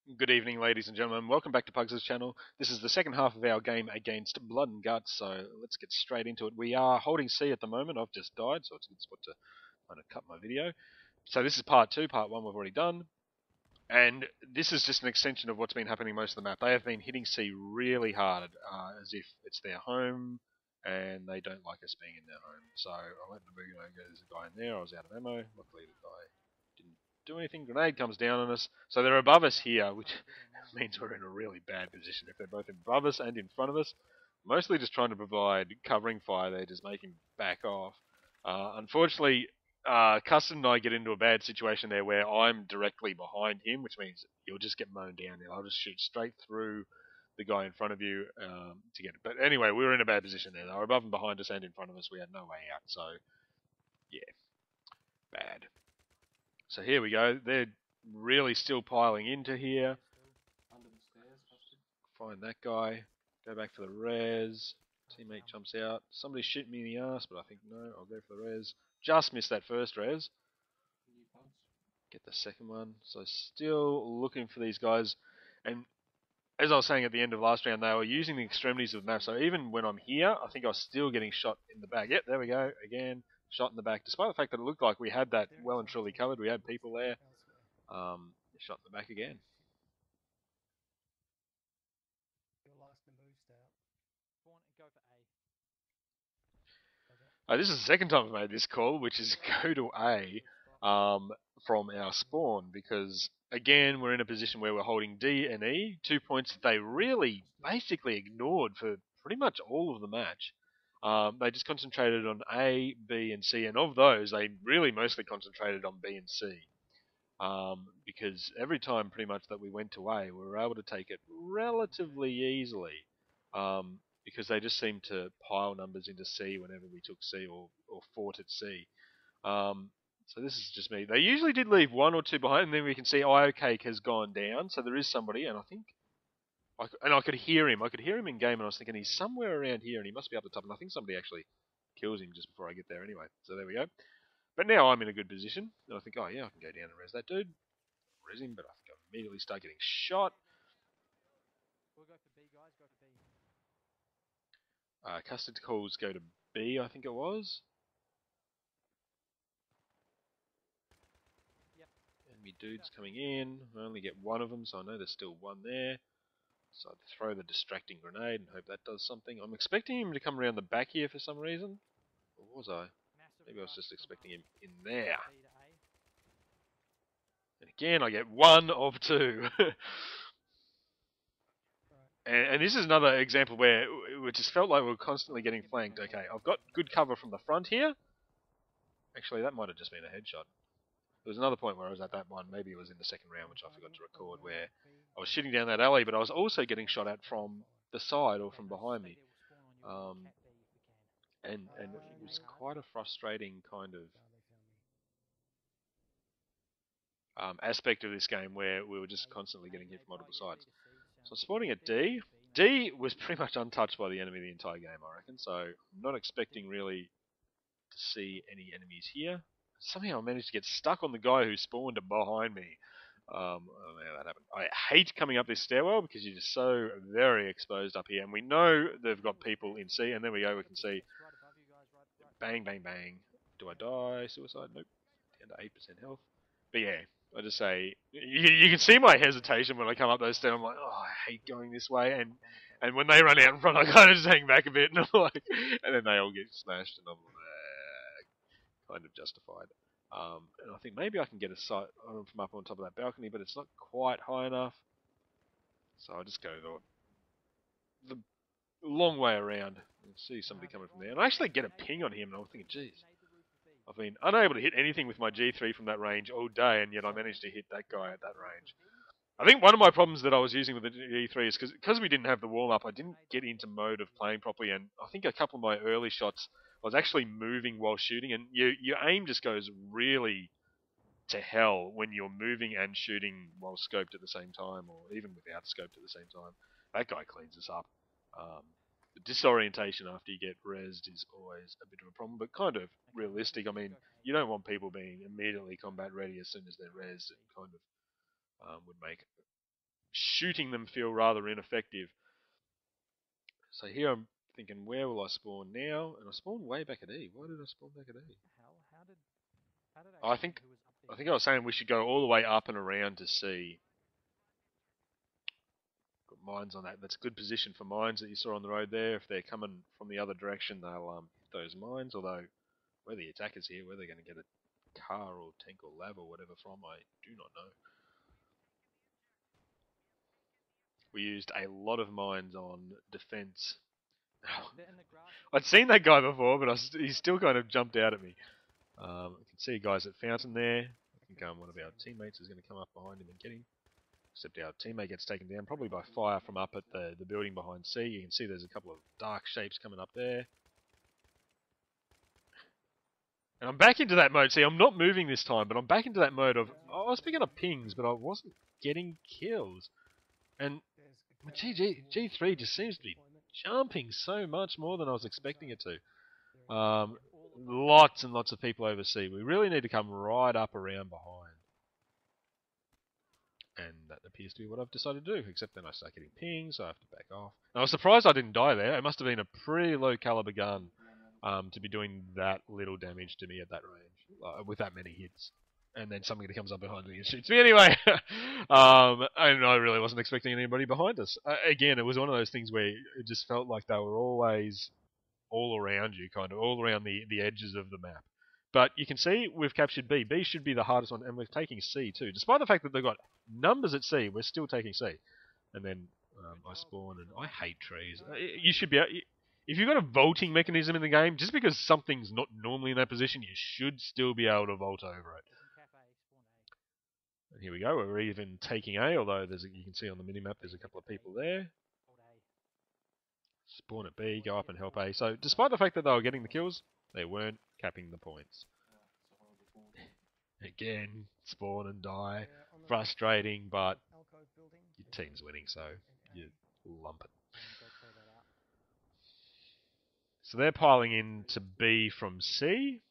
Good evening, ladies and gentlemen. Welcome back to Pugs' channel. This is the second half of our game against Blood and Guts, so let's get straight into it. We are holding C at the moment. I've just died, so it's a good spot to kind of cut my video. So this is part 2. Part 1 we've already done. And this is just an extension of what's been happening most of the map. They have been hitting C really hard, as if it's their home, and they don't like us being in their home. So I let the boogie go. There's a guy in there. I was out of ammo. Luckily the guy didn't do anything. Grenade comes down on us. So they're above us here, which means we're in a really bad position. If they're both above us and in front of us, mostly just trying to provide covering fire, they just make him back off. Unfortunately, Custom and I get into a bad situation there where I'm directly behind him, which means he'll just get mown down. And I'll just shoot straight through the guy in front of you to get it. But anyway, we were in a bad position there. They were above and behind us and in front of us. We had no way out. So, yeah, bad. So here we go. They're really still piling into here. Find that guy. Go back for the res. Teammate jumps out. Somebody's shooting me in the ass, but I think no. I'll go for the res. Just missed that first res. Get the second one. So still looking for these guys. And as I was saying at the end of last round, they were using the extremities of the map. So even when I'm here, I think I was still getting shot in the back. Yep, there we go. Again, shot in the back. Despite the fact that it looked like we had that well and truly covered. We had people there. Shot in the back again. This is the second time I've made this call, which is go to A from our spawn, because, again, we're in a position where we're holding D and E, 2 points that they really basically ignored for pretty much all of the match. They just concentrated on A, B, and C, and of those, they really mostly concentrated on B and C. Because every time pretty much that we went to A, we were able to take it relatively easily. Because they just seemed to pile numbers into C whenever we took C or fought at C. So this is just me. They usually did leave one or two behind, and then we can see IOCake has gone down, so there is somebody, and I think... I could hear him. I could hear him in game, and I was thinking he's somewhere around here, and he must be up the top, and I think somebody actually kills him just before I get there anyway. So there we go. But now I'm in a good position, and I think, oh yeah, I can go down and res that dude. Res him, but I think I immediately start getting shot. Custard calls go to B, I think it was. Enemy dudes coming in. I only get one of them, so I know there's still one there. So I'd throw the distracting grenade and hope that does something. I'm expecting him to come around the back here for some reason. Or was I? Maybe I was just expecting him in there. And again, I get one of two. And this is another example where it just felt like we were constantly getting flanked. Okay, I've got good cover from the front here. Actually, that might have just been a headshot. There was another point where I was at that one, maybe it was in the second round, which I forgot to record, where I was shooting down that alley, but I was also getting shot at from the side or from behind me. And it was quite a frustrating kind of aspect of this game where we were just constantly getting hit from multiple sides. So I'm spawning at D. D was pretty much untouched by the enemy the entire game, I reckon, so I'm not expecting really to see any enemies here. Somehow I managed to get stuck on the guy who spawned behind me. I don't know how that happened. I hate coming up this stairwell because you're just so very exposed up here. And we know they've got people in C, and then we go, we can see bang, bang, bang. Do I die? Suicide? Nope. Down to 8% health. But yeah, I just say, you can see my hesitation when I come up those stairs. I'm like, oh, I hate going this way. And when they run out in front, I kind of just hang back a bit, and I'm like, and then they all get smashed, and I'm kind of justified. And I think maybe I can get a sight on them from up on top of that balcony, but it's not quite high enough. So I'll just go the long way around and see somebody coming from there. And I actually get a ping on him, and I'm thinking, geez, I've been unable to hit anything with my G3 from that range all day, and yet I managed to hit that guy at that range. I think one of my problems that I was using with the G3 is because we didn't have the warm-up, I didn't get into mode of playing properly, and I think a couple of my early shots, I was actually moving while shooting, and your aim just goes really to hell when you're moving and shooting while scoped at the same time, or even without scoped at the same time. That guy cleans us up. The disorientation after you get rezzed is always a bit of a problem, but kind of realistic. I mean, you don't want people being immediately combat ready as soon as they're rezzed. It kind of would make shooting them feel rather ineffective. So here I'm thinking, where will I spawn now? And I spawned way back at E. Why did I spawn back at E? Oh, I think I was saying we should go all the way up and around to C. Got mines on that. That's a good position for mines that you saw on the road there. If they're coming from the other direction, they'll hit those mines. Although where the attackers here, where they're going to get a car or tank or lav or whatever from, I do not know. We used a lot of mines on defense. I'd seen that guy before, but he still kind of jumped out at me. I can see guys at Fountain there. I think one of our teammates is going to come up behind him and get him. Except our teammate gets taken down, probably by fire from up at the building behind C. You can see there's a couple of dark shapes coming up there. And I'm back into that mode. See, I'm not moving this time, but I'm back into that mode of, I was picking up pings, but I wasn't getting kills. And G3 just seems to be jumping so much more than I was expecting it to. Lots and lots of people overseas. We really need to come right up around behind. And that appears to be what I've decided to do, except then I start getting pings, so I have to back off. And I was surprised I didn't die there. It must have been a pretty low caliber gun to be doing that little damage to me at that range, with that many hits. And then somebody comes up behind me and shoots me anyway. And I really wasn't expecting anybody behind us. Again, it was one of those things where it just felt like they were always all around you, kind of, all around the edges of the map. But you can see we've captured B. B should be the hardest one, and we're taking C too. Despite the fact that they've got numbers at C, we're still taking C. And then I spawn, and I hate trees. You should be... If you've got a vaulting mechanism in the game, just because something's not normally in that position, you should still be able to vault over it. And here we go, we're even taking A, although you can see on the minimap there's a couple of people there. Spawn at B, go up and help A. So, despite the fact that they were getting the kills, they weren't capping the points. Again, spawn and die. Frustrating, but your team's winning, so you lump it. So they're piling in to B from C,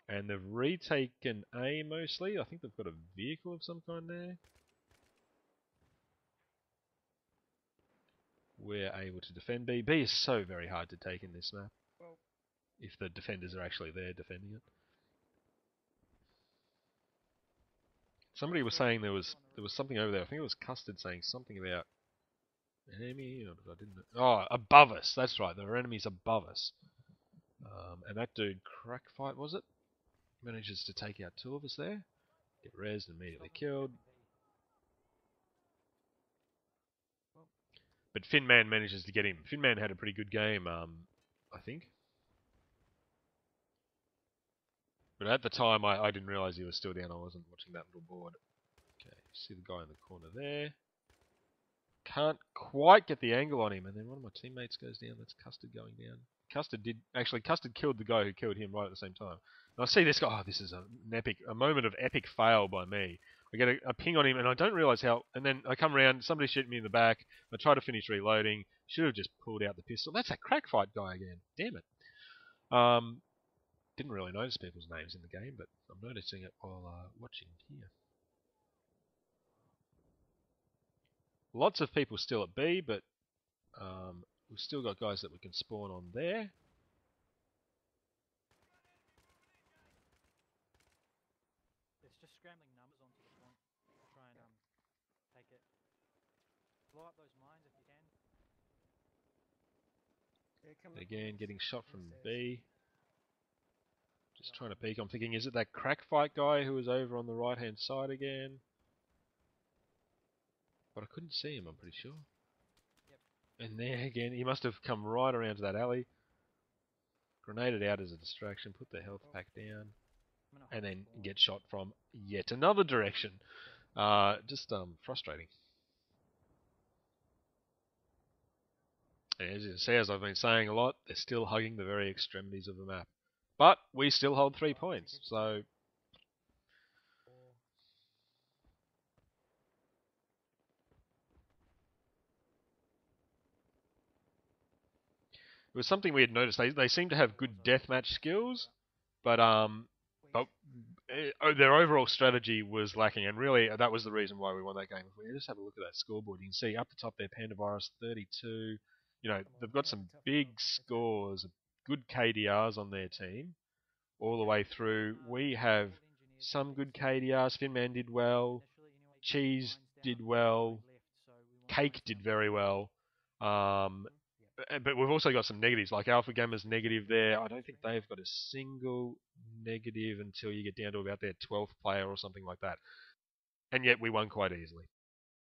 and they've retaken A mostly. I think they've got a vehicle of some kind there. We're able to defend B. B is so very hard to take in this map, if the defenders are actually there defending it. Somebody was saying there was something over there. I think it was Custard saying something about enemy. I didn't. Oh, above us. That's right. There are enemies above us. And that dude, Crackfight, was it? Manages to take out two of us there. Get rezzed and immediately killed. But Finman manages to get him. Finman had a pretty good game, I think. But at the time, I didn't realise he was still down. I wasn't watching that little board. Okay, see the guy in the corner there. Can't quite get the angle on him, and then one of my teammates goes down. That's Custard going down. Custard killed the guy who killed him right at the same time. And I see this guy. Oh, this is a moment of epic fail by me. I get a ping on him, and I don't realise how. And then I come around. Somebody shooting me in the back. I try to finish reloading. Should have just pulled out the pistol. That's that Crackfight guy again. Damn it. Didn't really notice people's names in the game, but I'm noticing it while watching here. Lots of people still at B, but we've still got guys that we can spawn on there. It's just scrambling numbers onto the point to try and take it. Blow up those mines if you can. Again, getting shot from B. Just trying to peek. I'm thinking, is it that Crackfight guy who was over on the right-hand side again? But I couldn't see him, I'm pretty sure. Yep. And there again, he must have come right around to that alley. Grenaded out as a distraction, put the health pack down, and then get shot from yet another direction. Just frustrating. And as you can see, as I've been saying a lot, they're still hugging the very extremities of the map. But we still hold 3 points, so... It was something we had noticed. They seem to have good deathmatch skills, but their overall strategy was lacking, and really that was the reason why we won that game. If we just have a look at that scoreboard, you can see up the top there, Panda Virus 32. You know, they've got some big scores, good KDRs on their team all the way through. We have some good KDRs. Finman did well. Cheese did well. Cake did very well. Um, but we've also got some negatives, like Alpha Gamma's negative there. I don't think they've got a single negative until you get down to about their 12th player or something like that. And yet we won quite easily.